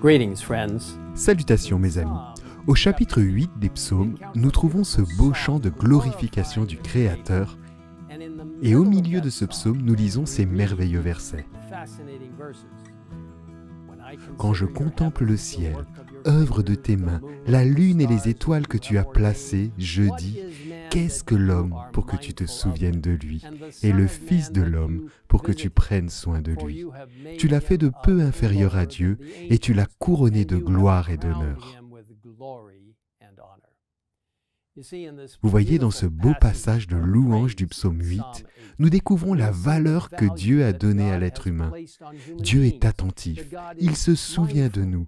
Greetings, friends. Salutations mes amis. Au chapitre 8 des psaumes, nous trouvons ce beau chant de glorification du Créateur, et au milieu de ce psaume, nous lisons ces merveilleux versets. Quand je contemple le ciel, œuvre de tes mains, la lune et les étoiles que tu as placées, je dis, qu'est-ce que l'homme pour que tu te souviennes de lui, et le Fils de l'homme pour que tu prennes soin de lui. Tu l'as fait de peu inférieur à Dieu, et tu l'as couronné de gloire et d'honneur. Vous voyez, dans ce beau passage de louange du psaume 8, nous découvrons la valeur que Dieu a donnée à l'être humain. Dieu est attentif, il se souvient de nous.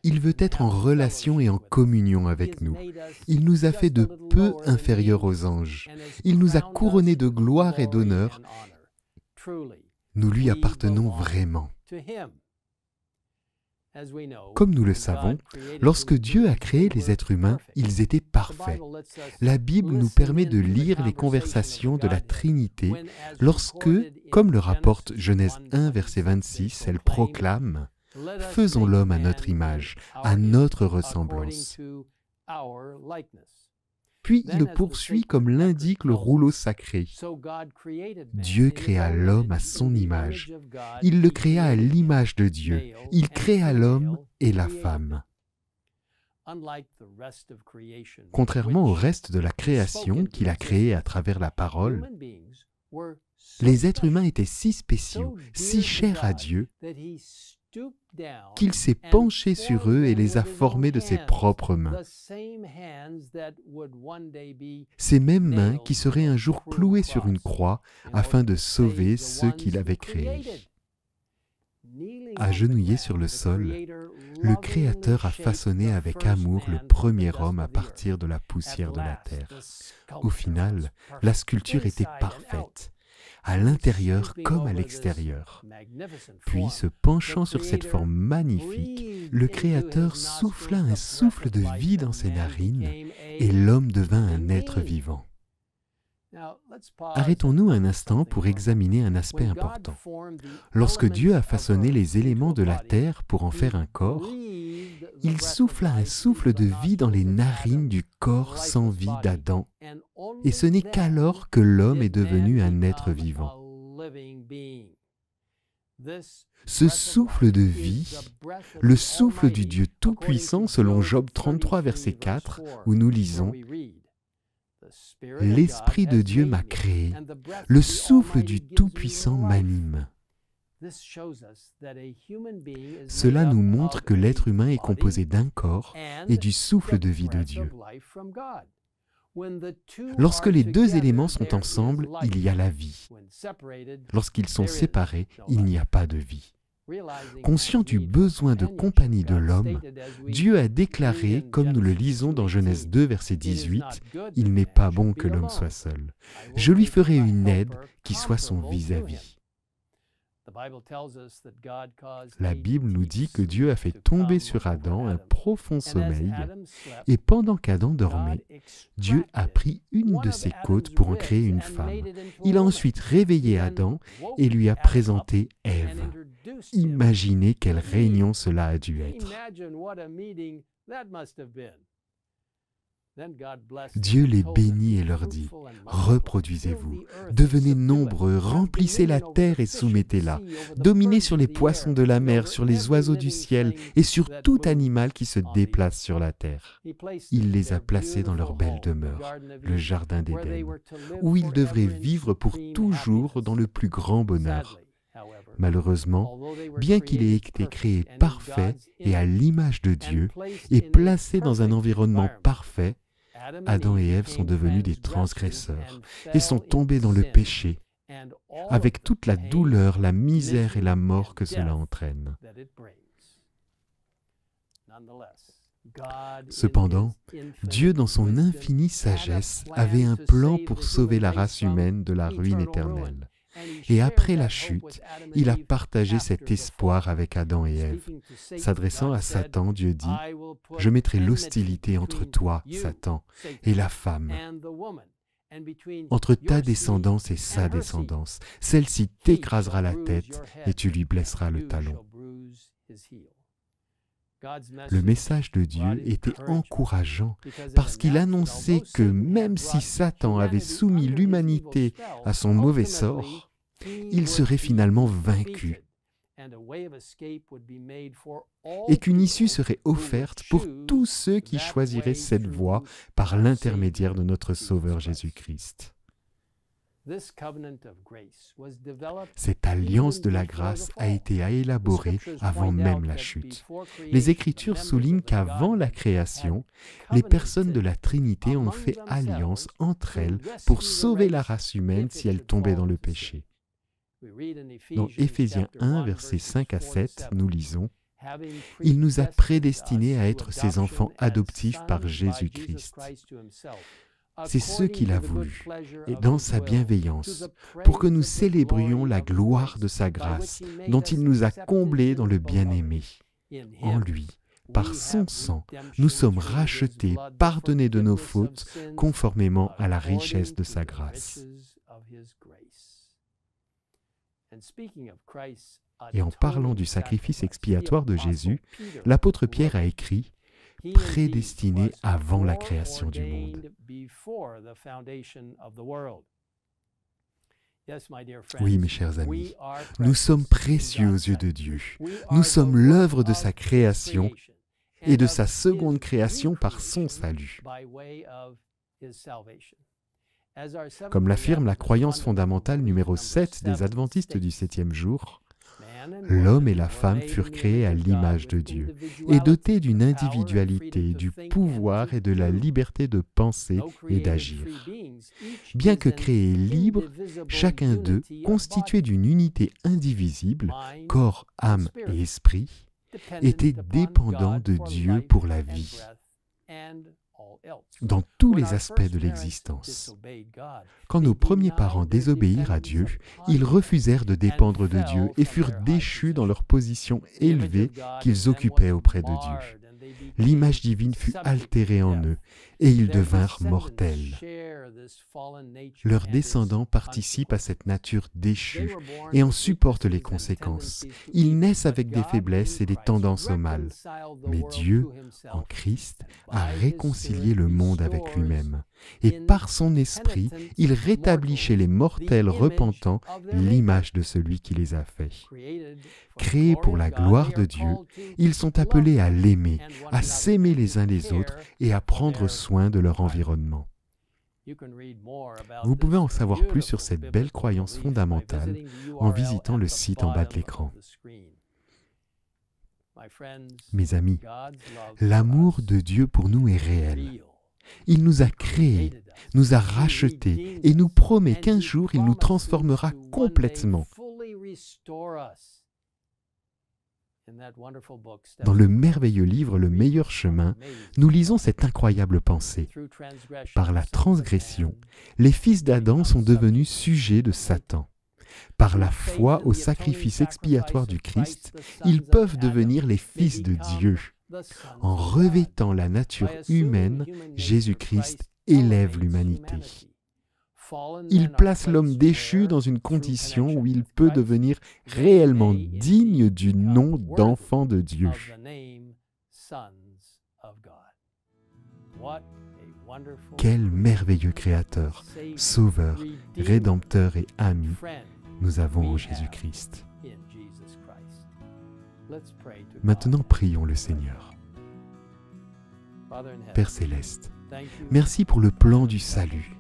Il veut être en relation et en communion avec nous. Il nous a fait de peu inférieurs aux anges. Il nous a couronnés de gloire et d'honneur. Nous lui appartenons vraiment. Comme nous le savons, lorsque Dieu a créé les êtres humains, ils étaient parfaits. La Bible nous permet de lire les conversations de la Trinité lorsque, comme le rapporte Genèse 1, verset 26, elle proclame « Faisons l'homme à notre image, à notre ressemblance ». Puis il poursuit comme l'indique le rouleau sacré. Dieu créa l'homme à son image. Il le créa à l'image de Dieu. Il créa l'homme et la femme. Contrairement au reste de la création qu'il a créée à travers la parole, les êtres humains étaient si spéciaux, si chers à Dieu, qu'il s'est penché sur eux et les a formés de ses propres mains. Ces mêmes mains qui seraient un jour clouées sur une croix afin de sauver ceux qu'il avait créés. Agenouillé sur le sol, le Créateur a façonné avec amour le premier homme à partir de la poussière de la terre. Au final, la sculpture était parfaite, à l'intérieur comme à l'extérieur. Puis, se penchant sur cette forme magnifique, le Créateur souffla un souffle de vie dans ses narines et l'homme devint un être vivant. Arrêtons-nous un instant pour examiner un aspect important. Lorsque Dieu a façonné les éléments de la terre pour en faire un corps, il souffla un souffle de vie dans les narines du corps sans vie d'Adam, et ce n'est qu'alors que l'homme est devenu un être vivant. Ce souffle de vie, le souffle du Dieu Tout-Puissant selon Job 33, verset 4, où nous lisons « L'Esprit de Dieu m'a créé, le souffle du Tout-Puissant m'anime. » Cela nous montre que l'être humain est composé d'un corps et du souffle de vie de Dieu. Lorsque les deux éléments sont ensemble, il y a la vie. Lorsqu'ils sont séparés, il n'y a pas de vie. Conscient du besoin de compagnie de l'homme, Dieu a déclaré, comme nous le lisons dans Genèse 2, verset 18, « Il n'est pas bon que l'homme soit seul. Je lui ferai une aide qui soit son vis-à-vis. » La Bible nous dit que Dieu a fait tomber sur Adam un profond sommeil, et pendant qu'Adam dormait, Dieu a pris une de ses côtes pour en créer une femme. Il a ensuite réveillé Adam et lui a présenté Ève. Imaginez quelle réunion cela a dû être. Dieu les bénit et leur dit, « Reproduisez-vous, devenez nombreux, remplissez la terre et soumettez-la, dominez sur les poissons de la mer, sur les oiseaux du ciel et sur tout animal qui se déplace sur la terre. » Il les a placés dans leur belle demeure, le jardin d'Éden, où ils devraient vivre pour toujours dans le plus grand bonheur. Malheureusement, bien qu'il ait été créé parfait et à l'image de Dieu et placé dans un environnement parfait, Adam et Ève sont devenus des transgresseurs et sont tombés dans le péché, avec toute la douleur, la misère et la mort que cela entraîne. Cependant, Dieu, dans son infinie sagesse, avait un plan pour sauver la race humaine de la ruine éternelle. Et après la chute, il a partagé cet espoir avec Adam et Ève. S'adressant à Satan, Dieu dit, « Je mettrai l'hostilité entre toi, Satan, et la femme, entre ta descendance et sa descendance. Celle-ci t'écrasera la tête et tu lui blesseras le talon. » Le message de Dieu était encourageant parce qu'il annonçait que même si Satan avait soumis l'humanité à son mauvais sort, il serait finalement vaincu et qu'une issue serait offerte pour tous ceux qui choisiraient cette voie par l'intermédiaire de notre Sauveur Jésus-Christ. Cette alliance de la grâce a été élaborée avant même la chute. Les Écritures soulignent qu'avant la création, les personnes de la Trinité ont fait alliance entre elles pour sauver la race humaine si elle tombait dans le péché. Dans Éphésiens 1, versets 5 à 7, nous lisons « Il nous a prédestinés à être ses enfants adoptifs par Jésus-Christ. C'est ce qu'il a voulu, et dans sa bienveillance, pour que nous célébrions la gloire de sa grâce, dont il nous a comblés dans le bien-aimé. En lui, par son sang, nous sommes rachetés, pardonnés de nos fautes, conformément à la richesse de sa grâce. » Et en parlant du sacrifice expiatoire de Jésus, l'apôtre Pierre a écrit « prédestiné avant la création du monde ». Oui, mes chers amis, nous sommes précieux aux yeux de Dieu. Nous sommes l'œuvre de sa création et de sa seconde création par son salut. Comme l'affirme la croyance fondamentale numéro 7 des Adventistes du 7e jour, l'homme et la femme furent créés à l'image de Dieu et dotés d'une individualité, du pouvoir et de la liberté de penser et d'agir. Bien que créés libres, chacun d'eux, constitué d'une unité indivisible, corps, âme et esprit, était dépendant de Dieu pour la vie, dans tous les aspects de l'existence. Quand nos premiers parents désobéirent à Dieu, ils refusèrent de dépendre de Dieu et furent déchus dans leur position élevée qu'ils occupaient auprès de Dieu. L'image divine fut altérée en eux et ils devinrent mortels. Leurs descendants participent à cette nature déchue et en supportent les conséquences. Ils naissent avec des faiblesses et des tendances au mal. Mais Dieu, en Christ, a réconcilié le monde avec lui-même. Et par son esprit, il rétablit chez les mortels repentants l'image de celui qui les a faits. Créés pour la gloire de Dieu, ils sont appelés à l'aimer, à s'aimer les uns les autres et à prendre soin de leur environnement. Vous pouvez en savoir plus sur cette belle croyance fondamentale en visitant le site en bas de l'écran. Mes amis, l'amour de Dieu pour nous est réel. Il nous a créés, nous a rachetés et nous promet qu'un jour il nous transformera complètement. Dans le merveilleux livre Le meilleur chemin, nous lisons cette incroyable pensée. Par la transgression, les fils d'Adam sont devenus sujets de Satan. Par la foi au sacrifice expiatoire du Christ, ils peuvent devenir les fils de Dieu. En revêtant la nature humaine, Jésus-Christ élève l'humanité. Il place l'homme déchu dans une condition où il peut devenir réellement digne du nom d'enfant de Dieu. Quel merveilleux Créateur, Sauveur, Rédempteur et ami nous avons en Jésus-Christ. Maintenant, prions le Seigneur. Père Céleste, merci pour le plan du salut.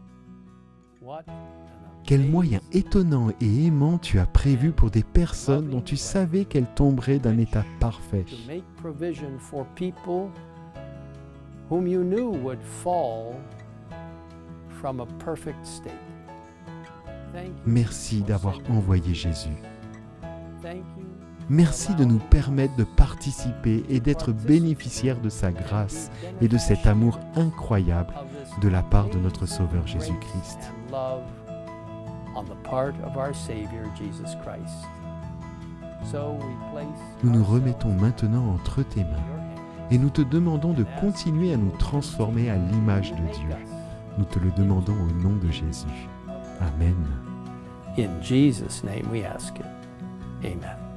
Quel moyen étonnant et aimant tu as prévu pour des personnes dont tu savais qu'elles tomberaient d'un état parfait. Merci d'avoir envoyé Jésus. Merci de nous permettre de participer et d'être bénéficiaires de sa grâce et de cet amour incroyable de la part de notre Sauveur Jésus-Christ. Nous nous remettons maintenant entre tes mains et nous te demandons de continuer à nous transformer à l'image de Dieu. Nous te le demandons au nom de Jésus. Amen. In Jesus' name we ask it. Amen.